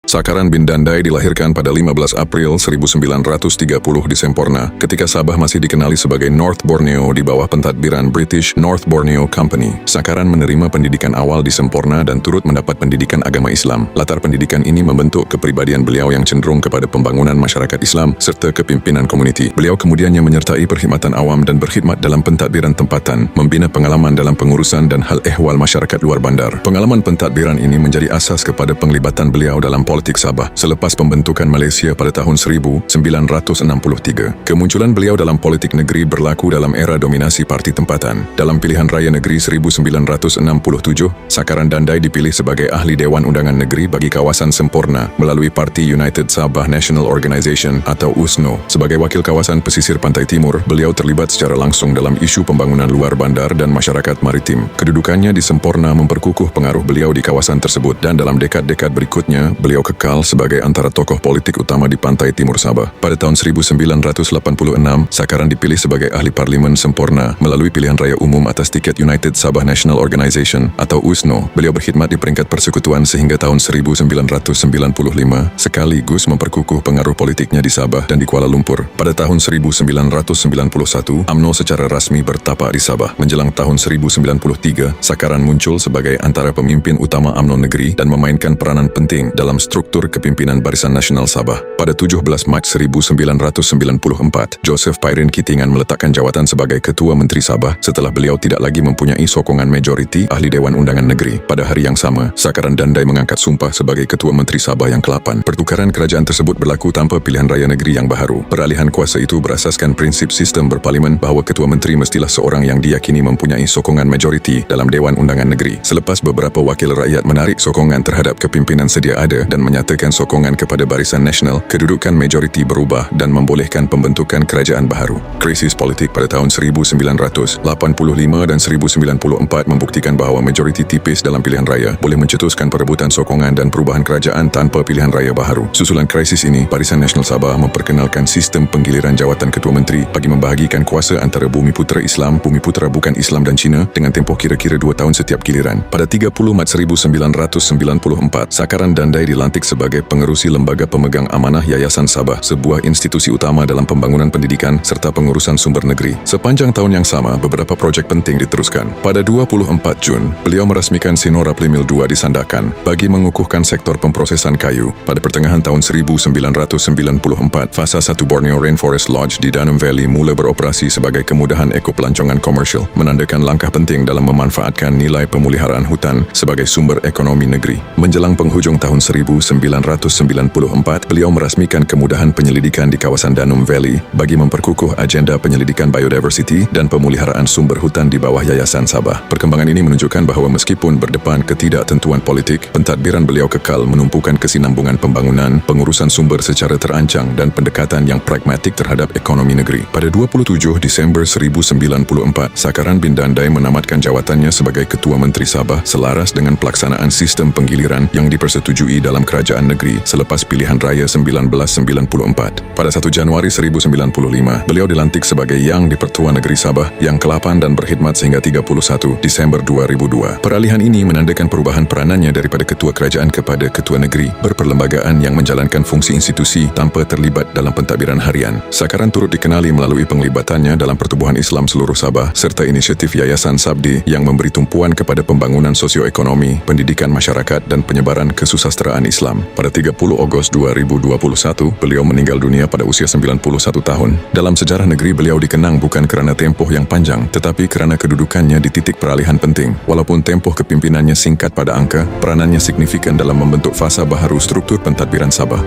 Sakaran bin Dandai dilahirkan pada 15 April 1930 di Semporna, ketika Sabah masih dikenali sebagai North Borneo di bawah pentadbiran British North Borneo Company. Sakaran menerima pendidikan awal di Semporna dan turut mendapat pendidikan agama Islam. Latar pendidikan ini membentuk kepribadian beliau yang cenderung kepada pembangunan masyarakat Islam serta kepimpinan komuniti. Beliau kemudiannya menyertai perkhidmatan awam dan berkhidmat dalam pentadbiran tempatan, membina pengalaman dalam pengurusan dan hal ehwal masyarakat luar bandar. Pengalaman pentadbiran ini menjadi asas kepada penglibatan beliau dalam politik Sabah selepas pembentukan Malaysia pada tahun 1963. Kemunculan beliau dalam politik negeri berlaku dalam era dominasi parti tempatan. Dalam pilihan raya negeri 1967, Sakaran Dandai dipilih sebagai ahli Dewan Undangan Negeri bagi kawasan Semporna melalui Parti United Sabah National Organisation atau USNO. Sebagai wakil kawasan pesisir pantai timur, beliau terlibat secara langsung dalam isu pembangunan luar bandar dan masyarakat maritim. Kedudukannya di Semporna memperkukuh pengaruh beliau di kawasan tersebut dan dalam dekad-dekad berikutnya, beliau kekal sebagai antara tokoh politik utama di pantai timur Sabah. Pada tahun 1986, Sakaran dipilih sebagai ahli parlimen Semporna melalui pilihan raya umum atas tiket United Sabah National Organisation atau USNO. Beliau berkhidmat di peringkat persekutuan sehingga tahun 1995, sekaligus memperkukuh pengaruh politiknya di Sabah dan di Kuala Lumpur. Pada tahun 1991, UMNO secara rasmi bertapak di Sabah. Menjelang tahun 1993, Sakaran muncul sebagai antara pemimpin utama UMNO negeri dan memainkan peranan penting dalam struktur kepimpinan Barisan Nasional Sabah. Pada 17 Mac 1994, Joseph Pairin Kitingan meletakkan jawatan sebagai Ketua Menteri Sabah setelah beliau tidak lagi mempunyai sokongan majoriti ahli Dewan Undangan Negeri. Pada hari yang sama, Sakaran Dandai mengangkat sumpah sebagai Ketua Menteri Sabah yang ke-8. Pertukaran kerajaan tersebut berlaku tanpa pilihan raya negeri yang baharu. Peralihan kuasa itu berasaskan prinsip sistem berparlimen bahawa Ketua Menteri mestilah seorang yang diyakini mempunyai sokongan majoriti dalam Dewan Undangan Negeri. Selepas beberapa wakil rakyat menarik sokongan terhadap kepimpinan sedia ada dan menyatakan sokongan kepada Barisan Nasional, kedudukan majoriti berubah dan membolehkan pembentukan kerajaan baharu. Krisis politik pada tahun 1985 dan 1994 membuktikan bahawa majoriti tipis dalam pilihan raya boleh mencetuskan perebutan sokongan dan perubahan kerajaan tanpa pilihan raya baharu. Susulan krisis ini, Barisan Nasional Sabah memperkenalkan sistem penggiliran jawatan Ketua Menteri bagi membahagikan kuasa antara Bumiputera Islam, Bumiputera bukan Islam dan Cina dengan tempoh kira-kira 2 tahun setiap giliran. Pada 30 Mac 1994, Sakaran Dandai dilantik sebagai pengerusi Lembaga Pemegang Amanah Yayasan Sabah, sebuah institusi utama dalam pembangunan pendidikan serta pengurusan sumber negeri. Sepanjang tahun yang sama, beberapa projek penting diteruskan. Pada 24 Jun, beliau merasmikan Sinora Plimil 2 di Sandakan bagi mengukuhkan sektor pemprosesan kayu. Pada pertengahan tahun 1994, Fasa 1 Borneo Rainforest Lodge di Danum Valley mula beroperasi sebagai kemudahan ekopelancongan komersial, menandakan langkah penting dalam memanfaatkan nilai pemeliharaan hutan sebagai sumber ekonomi negeri. Menjelang penghujung tahun 1994, beliau merasmikan kemudahan penyelidikan di kawasan Danum Valley bagi memperkukuh agenda penyelidikan biodiversity dan pemeliharaan sumber hutan di bawah Yayasan Sabah. Perkembangan ini menunjukkan bahawa meskipun berdepan ketidaktentuan politik, pentadbiran beliau kekal menumpukan kesinambungan pembangunan, pengurusan sumber secara terancang dan pendekatan yang pragmatik terhadap ekonomi negeri. Pada 27 Disember 1994, Sakaran bin Dandai menamatkan jawatannya sebagai Ketua Menteri Sabah selaras dengan pelaksanaan sistem penggiliran yang dipersetujui dalam kerajaan negeri selepas pilihan raya 1994. Pada 1 Januari 1995, beliau dilantik sebagai Yang di-Pertua Negeri Sabah yang ke-8 dan berkhidmat sehingga 31 Disember 2002. Peralihan ini menandakan perubahan peranannya daripada Ketua Kerajaan kepada Ketua Negeri berperlembagaan yang menjalankan fungsi institusi tanpa terlibat dalam pentadbiran harian. Sakaran turut dikenali melalui penglibatannya dalam Pertubuhan Islam seluruh Sabah serta inisiatif Yayasan Sabdi yang memberi tumpuan kepada pembangunan sosioekonomi, pendidikan masyarakat dan penyebaran kesusasteraan Islam. Pada 30 Ogos 2021, beliau meninggal dunia pada usia 91 tahun. Dalam sejarah negeri, beliau dikenang bukan kerana tempoh yang panjang, tetapi kerana kedudukannya di titik peralihan penting. Walaupun tempoh kepimpinannya singkat pada angka, peranannya signifikan dalam membentuk fasa baharu struktur pentadbiran Sabah.